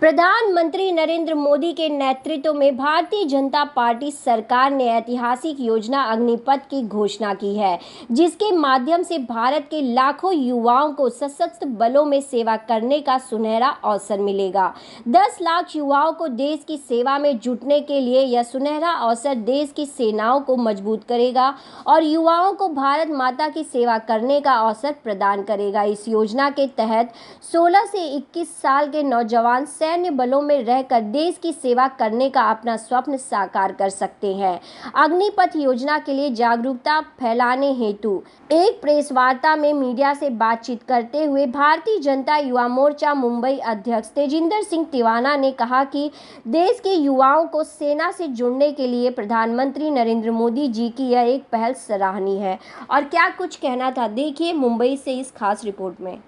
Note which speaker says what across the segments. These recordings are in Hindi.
Speaker 1: प्रधानमंत्री नरेंद्र मोदी के नेतृत्व में भारतीय जनता पार्टी सरकार ने ऐतिहासिक योजना अग्निपथ की घोषणा की है, जिसके माध्यम से भारत के लाखों युवाओं को सशस्त्र बलों में सेवा करने का सुनहरा अवसर मिलेगा। 10 लाख युवाओं को देश की सेवा में जुटने के लिए यह सुनहरा अवसर देश की सेनाओं को मजबूत करेगा और युवाओं को भारत माता की सेवा करने का अवसर प्रदान करेगा। इस योजना के तहत 16 से 21 साल के नौजवान सैन्य बलों में रहकर देश की सेवा करने का अपना स्वप्न साकार कर सकते हैं। अग्निपथ योजना के लिए जागरूकता फैलाने हेतु एक प्रेस वार्ता में मीडिया से बातचीत करते हुए भारतीय जनता युवा मोर्चा मुंबई अध्यक्ष तेजिंदर सिंह तिवाना ने कहा कि देश के युवाओं को सेना से जुड़ने के लिए प्रधानमंत्री नरेंद्र मोदी जी की यह एक पहल सराहनीय है। और क्या कुछ कहना था, देखिए मुंबई से इस खास रिपोर्ट में।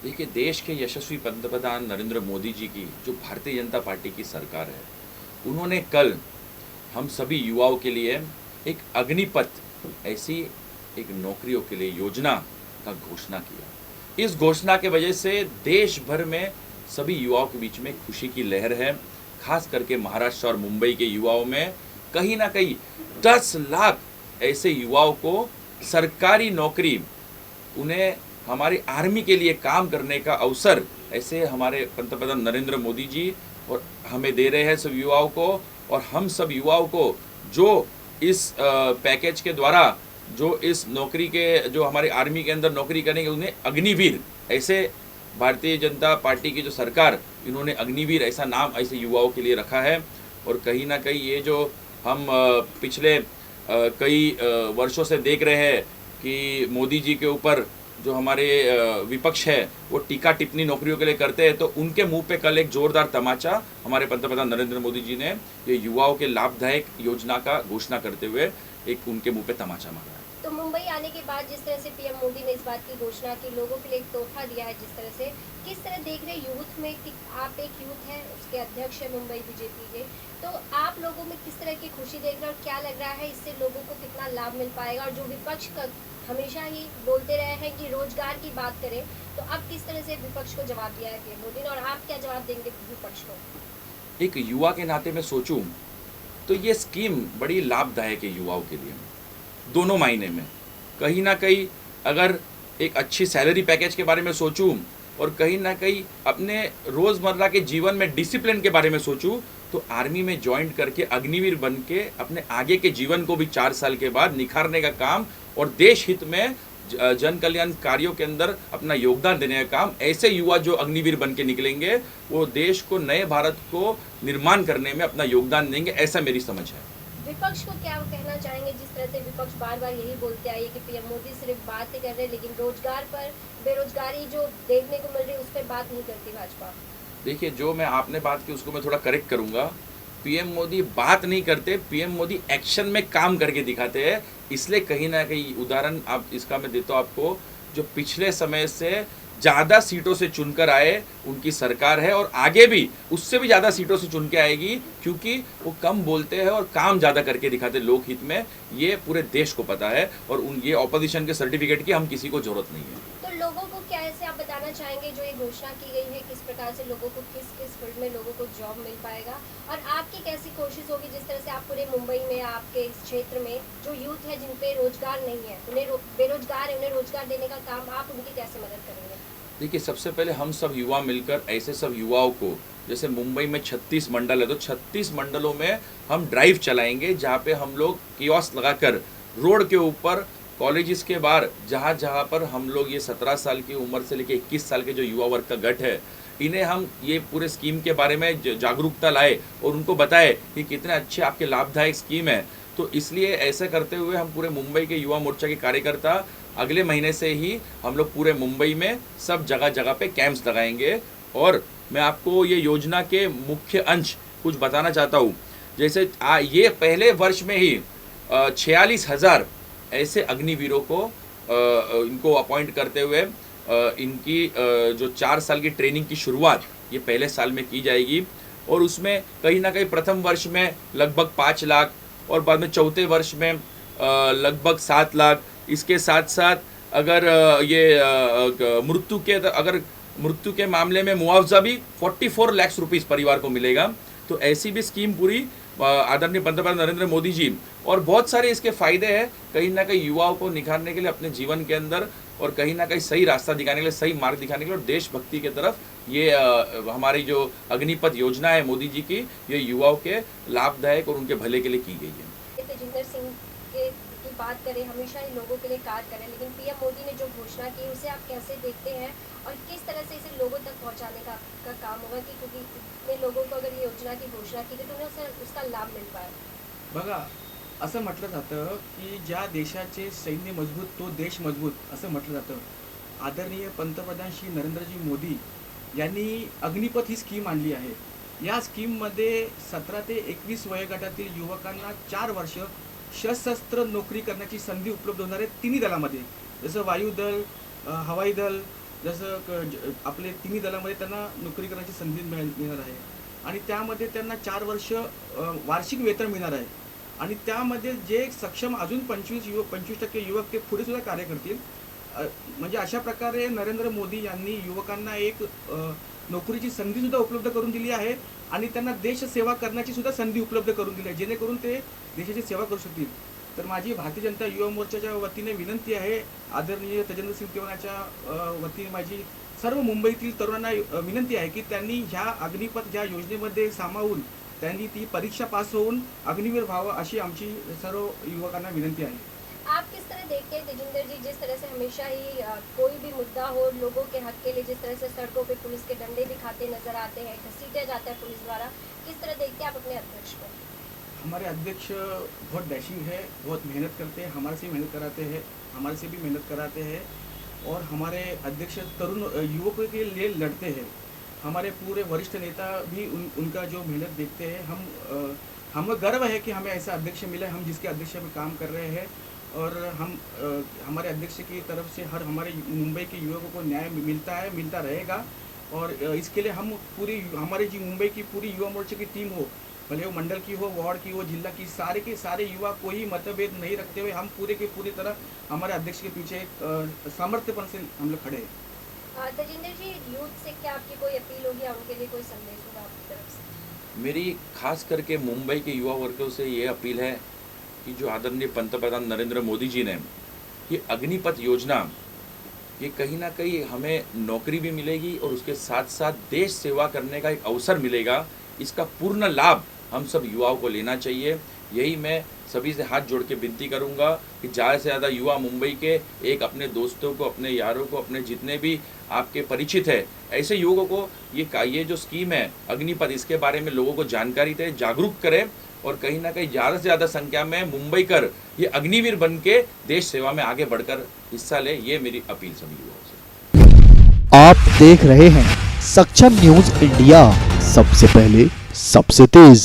Speaker 2: देखिए, देश के यशस्वी पंतप्रधान नरेंद्र मोदी जी की जो भारतीय जनता पार्टी की सरकार है, उन्होंने कल हम सभी युवाओं के लिए एक अग्निपथ ऐसी एक नौकरियों के लिए योजना का घोषणा किया। इस घोषणा के वजह से देश भर में सभी युवाओं के बीच में खुशी की लहर है। खास करके महाराष्ट्र और मुंबई के युवाओं में कहीं ना कहीं 10 लाख ऐसे युवाओं को सरकारी नौकरी, उन्हें हमारी आर्मी के लिए काम करने का अवसर ऐसे हमारे पंतप्रधान नरेंद्र मोदी जी और हमें दे रहे हैं सब युवाओं को। और हम सब युवाओं को जो इस पैकेज के द्वारा जो इस नौकरी के जो हमारे आर्मी के अंदर नौकरी करेंगे, उन्हें अग्निवीर, ऐसे भारतीय जनता पार्टी की जो सरकार, इन्होंने अग्निवीर ऐसा नाम ऐसे युवाओं के लिए रखा है। और कहीं ना कहीं ये जो हम पिछले कई वर्षों से देख रहे हैं कि मोदी जी के ऊपर जो हमारे विपक्ष है वो टीका टिप्पणी नौकरियों के लिए करते हैं, तो उनके मुंह पे कल एक जोरदार तमाचा हमारे पंतप्रधान नरेंद्र मोदी जी ने ये युवाओं के लाभदायक योजना का घोषणा करते हुए एक उनके मुंह पे तमाचा मारा है।
Speaker 1: तो मुंबई आने के बाद जिस तरह से पीएम मोदी ने इस बात की घोषणा की, लोगों के लिए एक तोहफा दिया है, जिस तरह से किस तरह देख रहे यूथ में कि आप एक यूथ है, उसके अध्यक्ष है मुंबई बीजेपी के, तो आप लोगों में किस तरह की खुशी देख रहे हैं और क्या लग रहा है इससे लोगों को कितना लाभ मिल पाएगा? और जो विपक्ष का हमेशा ही बोलते रहे हैं कि रोजगार की बात करें, तो अब किस तरह से विपक्ष को जवाब दिया है पीएम मोदी ने और आप क्या जवाब देंगे विपक्ष को?
Speaker 2: एक युवा के नाते में सोचूं तो ये स्कीम बड़ी लाभदायक है युवाओं के लिए, दोनों मायने में। कहीं ना कहीं अगर एक अच्छी सैलरी पैकेज के बारे में सोचूं और कहीं ना कहीं अपने रोज़मर्रा के जीवन में डिसिप्लिन के बारे में सोचूं, तो आर्मी में ज्वाइन करके अग्निवीर बन के अपने आगे के जीवन को भी 4 साल के बाद निखारने का काम और देश हित में जन कल्याण कार्यों के अंदर अपना योगदान देने का काम, ऐसे युवा जो अग्निवीर बन के निकलेंगे वो देश को, नए भारत को निर्माण करने में अपना योगदान देंगे, ऐसा मेरी समझ है।
Speaker 1: विपक्ष को क्या कहना चाहेंगे, जिस तरह से विपक्ष बार बार यही बोलते आए कि पीएम मोदी सिर्फ बात ही कर रहे हैं लेकिन रोजगार पर, बेरोजगारी जो देखने को मिल रही है उस पर बात नहीं करती भाजपा?
Speaker 2: देखिए, जो मैं आपने बात की उसको मैं थोड़ा करेक्ट करूंगा। पीएम मोदी बात नहीं करते, पीएम मोदी एक्शन में काम करके दिखाते हैं। इसलिए कहीं ना कहीं उदाहरण आप इसका मैं देता हूँ आपको, जो पिछले समय से ज़्यादा सीटों से चुनकर आए उनकी सरकार है और आगे भी उससे भी ज़्यादा सीटों से चुन के आएगी, क्योंकि वो कम बोलते हैं और काम ज़्यादा करके दिखाते लोकहित में। ये पूरे देश को पता है और ये ऑपोजिशन के सर्टिफिकेट की हम किसी को जरूरत नहीं है।
Speaker 1: तो लोगों को क्या ऐसे आप बताना चाहेंगे जो ये घोषणा की गई है, किस प्रकार से लोगों को किस किस फील्ड में लोगों को जॉब मिल पाएगा और आपकी कैसी कोशिश होगी, जिस तरह से आप पूरे मुंबई में, आपके इस क्षेत्र में जो यूथ है जिन पे रोजगार नहीं है, उन्हें बेरोजगार है, उन्हें रोजगार देने का काम आप उनकी कैसे मदद करेंगे?
Speaker 2: देखिए, सबसे पहले हम सब युवा मिलकर ऐसे सब युवाओं को, जैसे मुंबई में 36 मंडल है, तो 36 मंडलों में हम ड्राइव चलाएंगे जहाँ पे हम लोग कियोस्क लगाकर रोड के ऊपर, कॉलेजेस के बाहर, जहाँ जहाँ पर हम लोग ये 17 साल की उम्र से लेकर 21 साल के जो युवा वर्ग का गठ है, इन्हें हम ये पूरे स्कीम के बारे में जागरूकता लाए और उनको बताए कि कितने अच्छे आपके लाभदायक स्कीम है। तो इसलिए ऐसा करते हुए हम पूरे मुंबई के युवा मोर्चा के कार्यकर्ता अगले महीने से ही हम लोग पूरे मुंबई में सब जगह जगह पे कैंप्स लगाएंगे। और मैं आपको ये योजना के मुख्य अंश कुछ बताना चाहता हूँ। जैसे ये पहले वर्ष में ही 46,000 ऐसे अग्निवीरों को इनको अपॉइंट करते हुए इनकी जो 4 साल की ट्रेनिंग की शुरुआत ये पहले साल में की जाएगी। और उसमें कहीं ना कहीं प्रथम वर्ष में लगभग 5 लाख और बाद में चौथे वर्ष में लगभग 7 लाख। इसके साथ साथ अगर ये मृत्यु के अगर मृत्यु के मामले में मुआवजा भी 44 लाख रुपीस परिवार को मिलेगा। तो ऐसी भी स्कीम पूरी आदरणीय पंतप्रधान नरेंद्र मोदी जी, और बहुत सारे इसके फायदे हैं कहीं ना कहीं युवाओं को निखारने के लिए अपने जीवन के अंदर, और कहीं ना कहीं सही रास्ता दिखाने के लिए, सही मार्ग दिखाने के लिए, और देशभक्ति के तरफ ये हमारी जो अग्निपथ योजना है मोदी जी की, ये युवाओं के लाभदायक और उनके भले के लिए की गई है।
Speaker 1: तेजिंदर सिंह की बात करें, हमेशा ही लोगों के लिए कार्य करें, लेकिन पीएम मोदी ने जो घोषणा की उसे आप कैसे देखते हैं और किस तरह से इसे लोगों तक पहुंचाने का काम होगा कि क्योंकि इतने लोगों को अगर ये योजना की घोषणा की थी तो उन्हें उसका लाभ मिल पाए?
Speaker 3: बघा, असं म्हटलं जातं की ज्या देशाचे सैन्य मजबूत तो देश मजबूत असं म्हटलं जातं. आदरणीय पंतप्रधान श्री नरेंद्रजी मोदी यांनी अग्निपथ ही स्कीम आणली आहे. या स्कीममध्ये 17 ते 21 वयोगटातील युवकांना 4 वर्ष सशस्त्र नोकरी करण्याची संधी उपलब्ध होणार आहे तिन्ही दलामध्ये. जसं वायुदल, हवाई दल, जसं आपले तिन्ही दलामध्ये त्यांना नोकरी करण्याची संधी मिळणार आहे. आणि त्यामध्ये त्यांना 4 वर्ष वार्षिक वेतन मिळणार आहे. आणि त्यामध्ये जे सक्षम अजून 25% युवक ते पुढे सुद्धा कार्य करतील. म्हणजे अशा प्रकारे नरेंद्र मोदी यांनी युवकांना एक नोकरीची संधी सुद्धा उपलब्ध करून दिली आहे आणि त्यांना देश सेवा करण्याची सुद्धा संधी उपलब्ध करून दिली आहे, जेणेकरून ते देशाची सेवा करू शकतील. तर माझी भारतीय जनता युवा मोर्चाच्या वतीने विनंती आहे, आदरणीय तेजिंदर सिंह तेवणाच्या वतीने माझी सर्व मुंबईतील तरुणांना विनंती आहे की त्यांनी ह्या अग्निपथ ज्या योजनेमध्ये सामावून त्यांनी ती परीक्षा पास होऊन अग्निवीर व्हावं अशी आमची सर्व युवकांना विनंती आहे.
Speaker 1: आप किस तरह देखते हैं तेजिंदर जी, जिस तरह से हमेशा ही कोई भी मुद्दा हो लोगों के हक के लिए जिस तरह से सड़कों पे पुलिस के डंडे भी खाते नजर आते हैं, घसीटे जाता है पुलिस द्वारा, किस तरह देखते हैं आप अपने अध्यक्ष को?
Speaker 3: हमारे अध्यक्ष बहुत डैशिंग है, बहुत मेहनत करते हैं, हमारे से मेहनत कराते हैं, हमारे से भी मेहनत कराते हैं. और हमारे अध्यक्ष तरुण युवकों के लिए लड़ते हैं. हमारे पूरे वरिष्ठ नेता भी उनका जो मेहनत देखते हैं. हमें गर्व है कि हमें ऐसा अध्यक्ष मिला, हम जिसके अध्यक्ष में काम कर रहे हैं. और हम हमारे अध्यक्ष की तरफ से हर हमारे मुंबई के युवकों को न्याय मिलता है, मिलता रहेगा. और इसके लिए हम पूरी हमारी जी मुंबई की पूरी युवा मोर्चे की टीम हो, भले वो मंडल की हो, वार्ड की हो, जिला की, सारे के सारे युवा कोई मतभेद नहीं रखते हुए हम पूरे के पूरी तरह हमारे अध्यक्ष के पीछे सामर्थ्यपन से हम लोग खड़े हैं.
Speaker 1: तेजिंदर जी, यूथ से क्या आपकी कोई अपील होगी या उनके लिए कोई संदेश होगा आपकी तरफ से?
Speaker 2: मेरी खास करके मुंबई के युवा वर्गों से ये अपील है कि जो आदरणीय पंतप्रधान नरेंद्र मोदी जी ने ये अग्निपथ योजना, ये कहीं ना कहीं हमें नौकरी भी मिलेगी और उसके साथ साथ देश सेवा करने का एक अवसर मिलेगा. इसका पूर्ण लाभ हम सब युवाओं को लेना चाहिए. यही मैं सभी से हाथ जोड़ के विनती करूंगा कि ज़्यादा से ज़्यादा युवा मुंबई के एक अपने दोस्तों को, अपने यारों को, अपने जितने भी आपके परिचित है ऐसे युवकों को ये जो स्कीम है अग्निपथ, इसके बारे में लोगों को जानकारी दें, जागरूक करें और कहीं ना कहीं ज़्यादा से ज़्यादा संख्या में मुंबई कर ये अग्निवीर बन के देश सेवा में आगे बढ़कर हिस्सा ले. ये मेरी अपील सभी युवाओं से.
Speaker 4: आप देख रहे हैं सक्षम न्यूज इंडिया, सबसे पहले सबसे तेज.